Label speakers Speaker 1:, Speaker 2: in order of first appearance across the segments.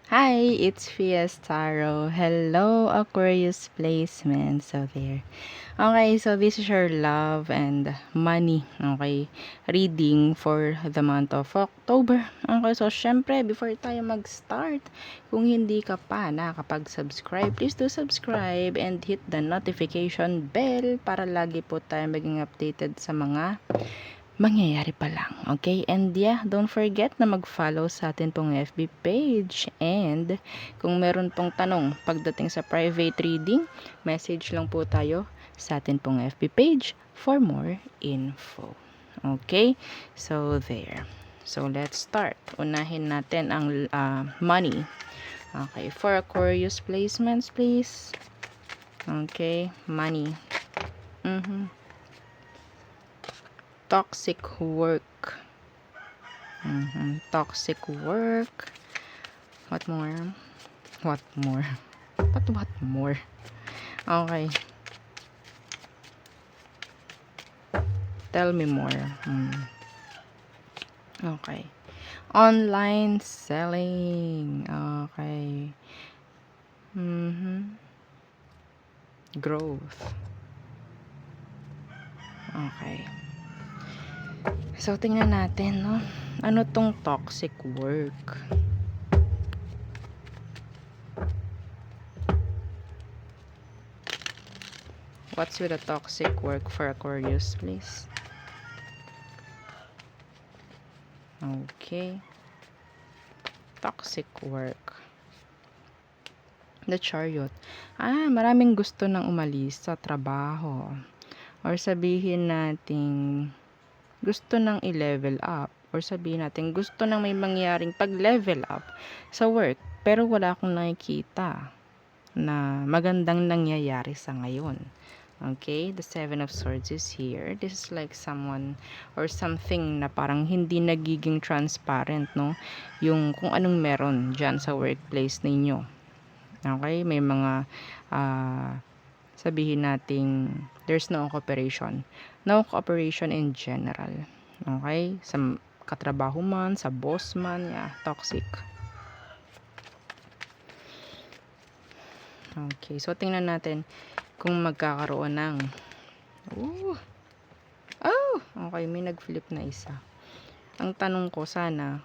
Speaker 1: Hi, it's Fiestaro. Hello, Aquarius placement. So there. Okay, so this is your love and money. Okay, reading for the month of October. Okay, so syempre, before tayo mag-start, kung hindi ka pa nakapag-subscribe, please do subscribe and hit the notification bell para lagi po tayo maging updated sa mga mangyayari pa lang. Okay? And yeah, don't forget na mag-follow sa atin pong FB page. And kung meron pong tanong pagdating sa private reading, message lang po tayo sa atin pong FB page for more info. Okay? So, there. So, let's start. Unahin natin ang money. Okay. For Aquarius placements, please. Okay. Money. Toxic work. Toxic work. What more? What more? What more? Okay. Tell me more. Okay. Online selling. Okay. Growth. Okay. So, tingnan natin, no? Ano tong toxic work? What's with the toxic work for Aquarius, please? Okay. Toxic work. The Chariot. Maraming gusto nang umalis sa trabaho. Or sabihin natin gusto nang i-level up. Or sabihin natin gusto nang may mangyaring pag-level up sa work. Pero wala akong nakikita na magandang nangyayari sa ngayon. Okay, the Seven of Swords is here. This is like someone or something na parang hindi nagiging transparent, no? Yung kung anong meron dyan sa workplace ninyo. Okay, may mga sabihin nating there's no cooperation. No cooperation in general. Okay, sa katrabaho man, sa boss man, toxic. Okay, so tingnan natin kung magkakaroon ng okay, may nag-flip na isa. Ang tanong ko sana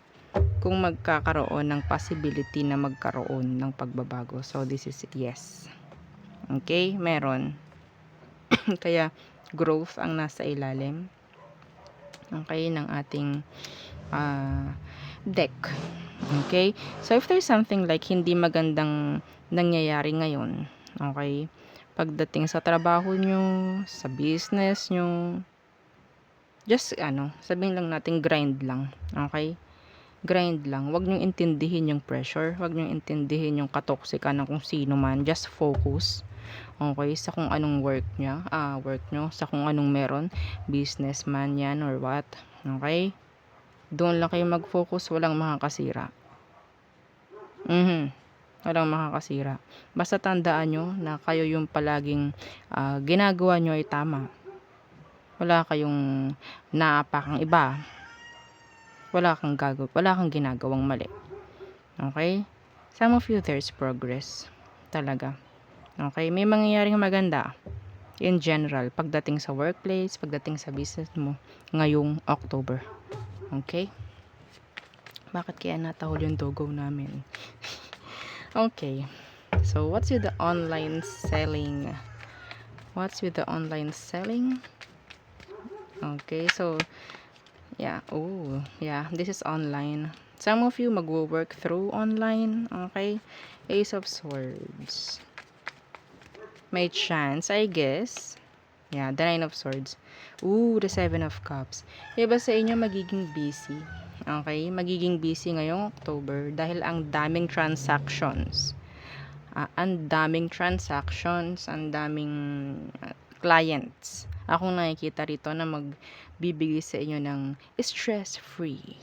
Speaker 1: kung magkakaroon ng possibility na magkaroon ng pagbabago. So this is yes. Okay, meron. Kaya growth ang nasa ilalim. Okay, ng ating deck. Okay? So if there's something like hindi magandang nangyayari ngayon, okay? Pagdating sa trabaho nyo, sa business nyo, just sabihin lang natin grind lang. Okay? Grind lang. Huwag nyo intindihin yung pressure. Huwag nyo intindihin yung katoksikan ng kung sino man. Just focus. Okay? Sa kung anong work nyo. Sa kung anong meron. Businessman yan or what. Okay? Doon lang kayo mag-focus. Walang makakasira. Walang makakasira. Basta tandaan nyo na kayo yung palaging ginagawa nyo ay tama. Wala kayong naapakang iba. Wala kang ginagawang mali. Okay? Some of you, there's progress. Talaga. Okay? May mangyayaring maganda. In general, pagdating sa workplace, pagdating sa business mo, ngayong October. Okay? Bakit kaya natahol yung dogo namin? Okay. So, what's with the online selling? What's with the online selling? Okay, so, this is online. Some of you magwo-work through online. Okay? Ace of Swords. May chance, I guess. Yeah, the Nine of Swords. The Seven of Cups. Iba sa inyo magiging busy. Okay? Magiging busy ngayong October dahil ang daming transactions. Ang daming clients. Akong nakikita rito na magbibigay sa inyo ng stress-free.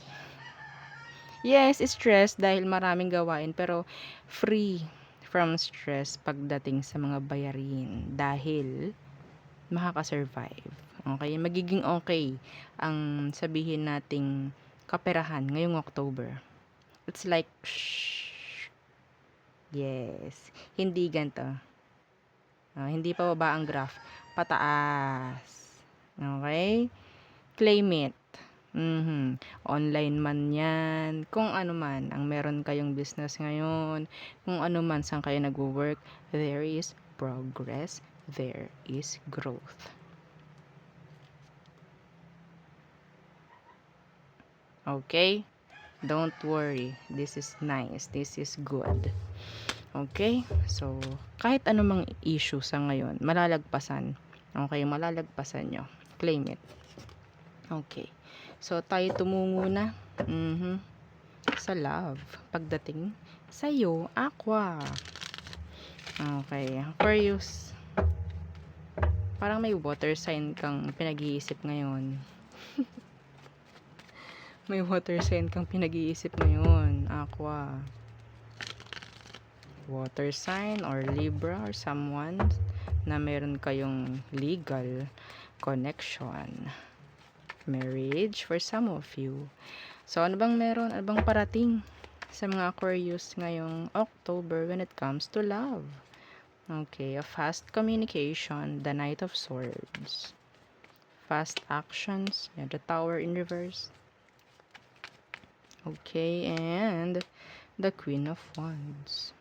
Speaker 1: Yes, stress dahil maraming gawain pero free from stress pagdating sa mga bayarin dahil makakasurvive. Okay? Magiging okay ang sabihin nating kaperahan ngayong October. It's like Yes. Hindi ganito. Hindi pa baba ang graph. Pataas. Okay? Claim it. Online man yan. Kung ano man ang meron kayong business ngayon, kung ano man saan kayo nag-work, there is progress, there is growth. Okay? Don't worry. This is nice. This is good. Okay? So, kahit anumang issue sa ngayon, malalagpasan. Okay? Malalagpasan nyo. Claim it. Okay. So, tayo tumungo na. Sa love. Pagdating sa'yo, Aqua. Okay. Aquarius. Parang may water sign kang pinag-iisip ngayon. May water sign kang pinag-iisip ngayon, Aqua. Water sign or Libra or someone na meron kayong legal connection. Marriage for some of you. So, ano bang meron? Ano bang parating sa mga Aquarius ngayong October when it comes to love? Okay, a fast communication, the Knight of Swords. Fast actions, and the Tower in reverse. Okay, and the Queen of Wands.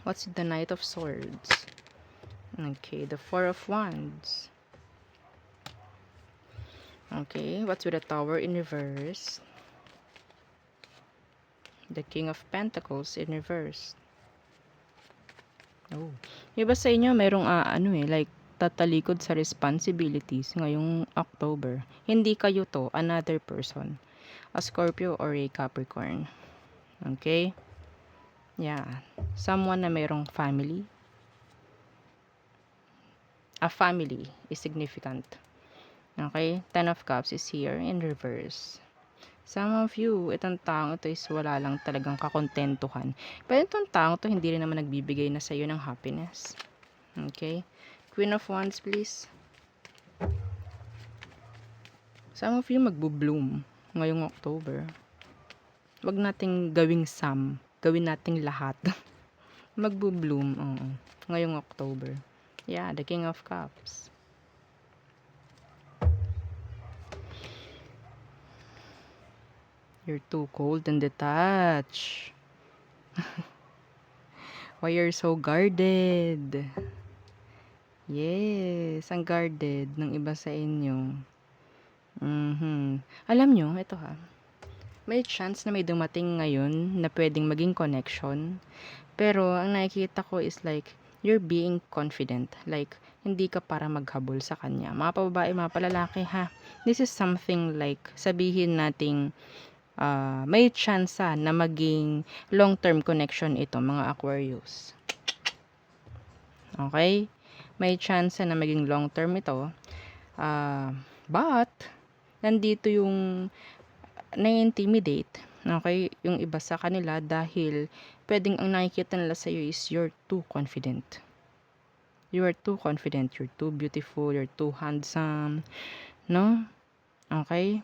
Speaker 1: What's the Knight of Swords? Okay, the Four of Wands. Okay, what's with the Tower in reverse? The King of Pentacles in reverse. Oh, iba sa inyo merong like tatalikod sa responsibilities ngayong October. Hindi kayo to, another person. A Scorpio or a Capricorn. Okay? Yeah. Someone na merong family. A family is significant. Okay? Ten of Cups is here in reverse. Some of you, itong taong ito is wala lang talagang kakontentuhan. Pero itong taong ito hindi rin naman nagbibigay na sa iyo ng happiness. Okay? Queen of Wands, please. Some of you magbo-bloom ngayong October. Wag nating gawing some. Gawin nating lahat. Magbo-bloom ngayong October. Yeah, the King of Cups. You're too cold and detached. Why you're so guarded? Yes, ang guarded ng iba sa inyo. Alam nyo, ito may chance na may dumating ngayon na pwedeng maging connection. Pero, ang nakikita ko is like, you're being confident. Like, hindi ka para maghabol sa kanya. Mga pababae, mga palalaki ha. This is something like, sabihin nating, may chance na maging long-term connection ito, mga Aquarius. Okay? May chance na maging long-term ito. But, nandito yung na-intimidate, okay, yung iba sa kanila dahil pwedeng ang nakikita nila sa iyo is you're too confident. You are too confident, you're too beautiful, you're too handsome, no? Okay?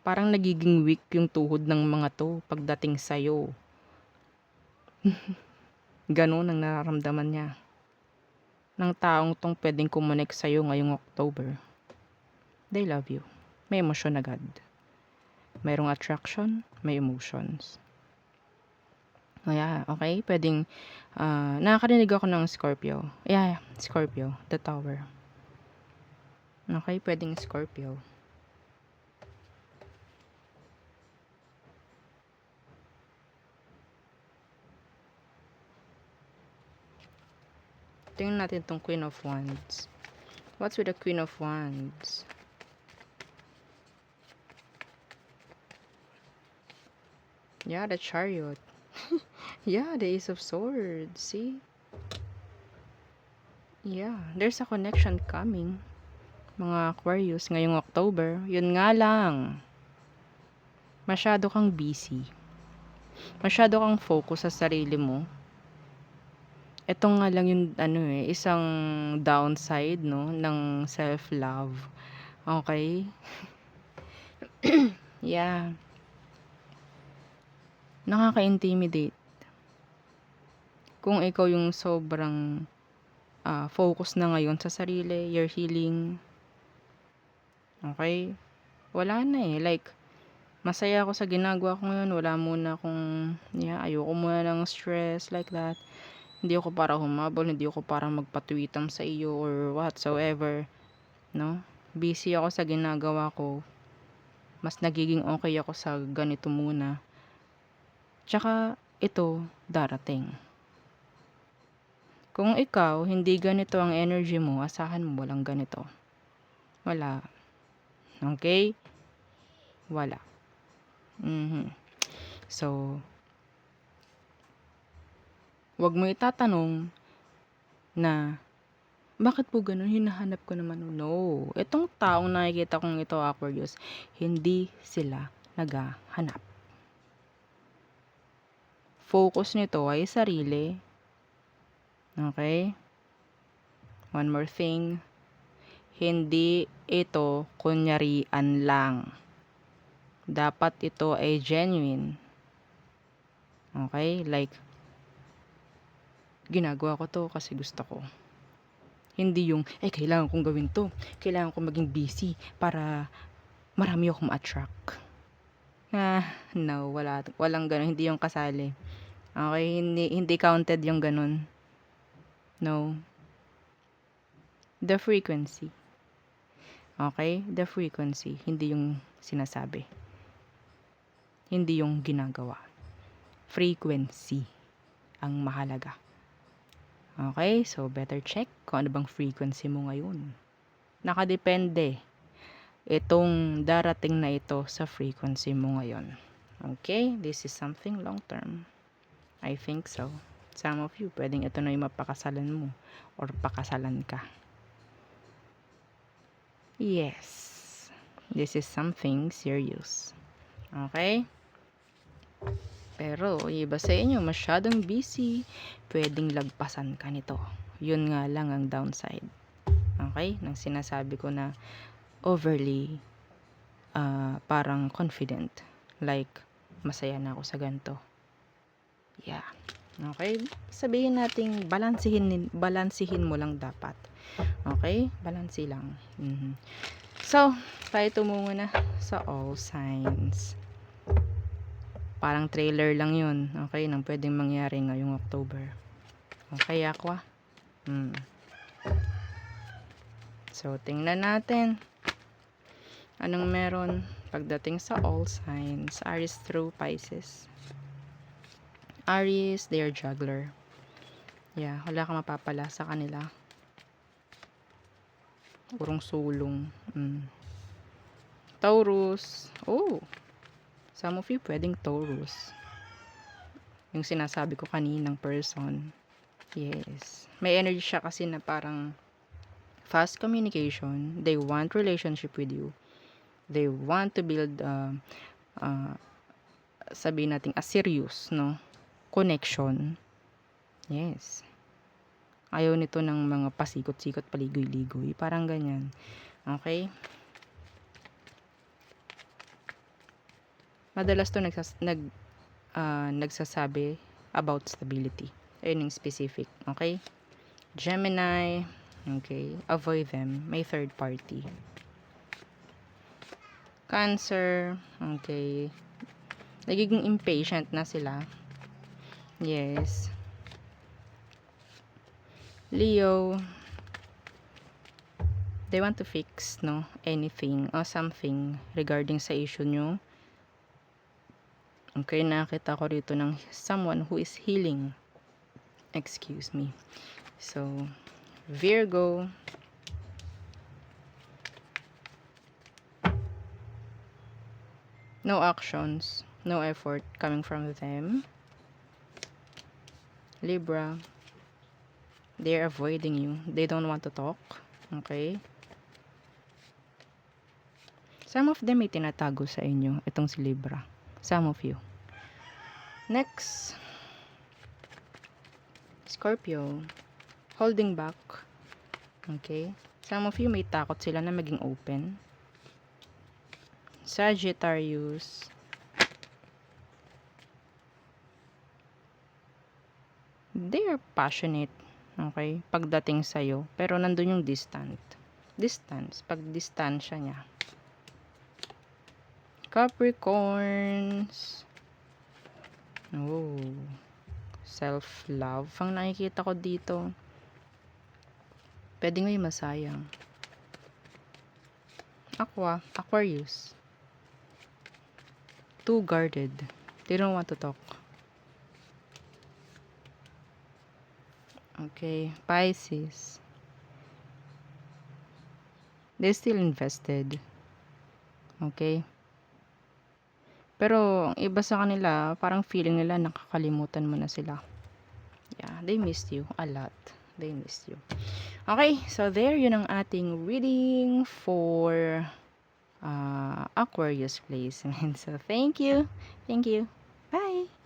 Speaker 1: Parang nagiging weak yung tuhod ng mga to pagdating sa iyo. Ganun ang nararamdaman niya ng taong tong pwedeng kumonek sa iyo ngayong October. They love you. May emosyon agad. Mayroong attraction, may emotions. Yeah, okay? Pwedeng, nakakarinig ako ng Scorpio. Yeah, Scorpio, the Tower. Okay, pwedeng Scorpio. Tingnan natin tong Queen of Wands. What's with the Queen of Wands? Yeah, the Chariot. Yeah, the Ace of Swords. See? Yeah, there's a connection coming. Mga Aquarius, ngayong October. Yun nga lang. Masyado kang busy. Masyado kang focus sa sarili mo. Ito nga lang yung isang downside, no, ng self-love. Okay? Yeah. nakaka-intimidate. Kung ikaw yung sobrang focus na ngayon sa sarili, you're healing, okay? Wala na eh. Like, masaya ako sa ginagawa ko ngayon. Wala muna akong, ayoko muna ng stress like that. Hindi ako para humabol, hindi ako para magpatwitam sa iyo or whatsoever, no? Busy ako sa ginagawa ko. Mas nagiging okay ako sa ganito muna. Tsaka, ito, darating. Kung ikaw, hindi ganito ang energy mo, asahan mo walang ganito. Wala. Okay? Wala. So, wag mo itatanong na, bakit po ganun? Hinahanap ko naman. No. Itong taong nakikita kong ito, Aquarius, hindi sila naghahanap. Focus nito ay sarili. Okay? One more thing. Hindi ito kunyarian lang. Dapat ito ay genuine. Okay? Like, ginagawa ko to kasi gusto ko. Hindi yung, kailangan kong gawin to. Kailangan kong maging busy para marami akong ma-attract. No, walang ganun. Hindi yung kasali. Okay? Hindi counted yung ganun. No. The frequency. Okay? The frequency. Hindi yung sinasabi. Hindi yung ginagawa. Frequency ang mahalaga. Okay? So, better check kung ano bang frequency mo ngayon. Nakadepende itong darating na ito sa frequency mo ngayon. Okay? This is something long term. I think so. Some of you, pwedeng ito na yung mapakasalan mo or pakasalan ka. Yes. This is something serious. Okay? Pero, iba sa inyo, masyadong busy, pwedeng lagpasan ka nito. Yun nga lang ang downside. Okay? Nang sinasabi ko na overly parang confident. Like, masaya na ako sa ganito. Yeah. Okay? Sabihin nating balansihin mo lang dapat. Okay? Balansi lang. So, tayo tumungo na sa all signs. Parang trailer lang yun, okay, nang pwedeng mangyari ngayong October. Okay, Aqua? So, tingnan natin anong meron pagdating sa all signs. Aries through Pisces. Aries, they are juggler. Yeah, wala kang mapapala sa kanila. Urong sulong. Taurus. Oh, some of you pwedeng Taurus. Yung sinasabi ko kaninang person. Yes. May energy siya kasi na parang fast communication. They want relationship with you. They want to build sabihin natin a serious, no, connection. Yes. Ayaw nito ng mga pasikot-sikot, paligoy-ligoy. Parang ganyan. Okay? Madalas to nagsasabi about stability. Ayun yung specific. Okay? Gemini. Okay? Avoid them. May third party. Cancer. Okay? Nagiging impatient na sila. Yes. Leo. They want to fix, no, anything or something regarding sa issue nyo. Okay, nakita ko dito ng someone who is healing. Excuse me. So, Virgo. No actions, no effort coming from them. Libra. They're avoiding you. They don't want to talk. Okay? Some of them may tinatago sa inyo. Itong si Libra. Some of you. Next. Scorpio. Holding back. Okay? Some of you may takot sila na maging open. Sagittarius. they are passionate, okay, pagdating sa'yo, pero nandun yung distance, pag distansya niya. Capricorns, oh, self-love ang nakikita ko dito. Pwede may masayang. Aquarius, too guarded, they don't want to talk. Okay, Pisces, they're still invested. Okay, pero ang iba sa kanila, parang feeling nila nakakalimutan mo na sila. Yeah, they missed you a lot. They missed you. Okay, so there, yun ang ating reading for Aquarius placement. So thank you. Bye.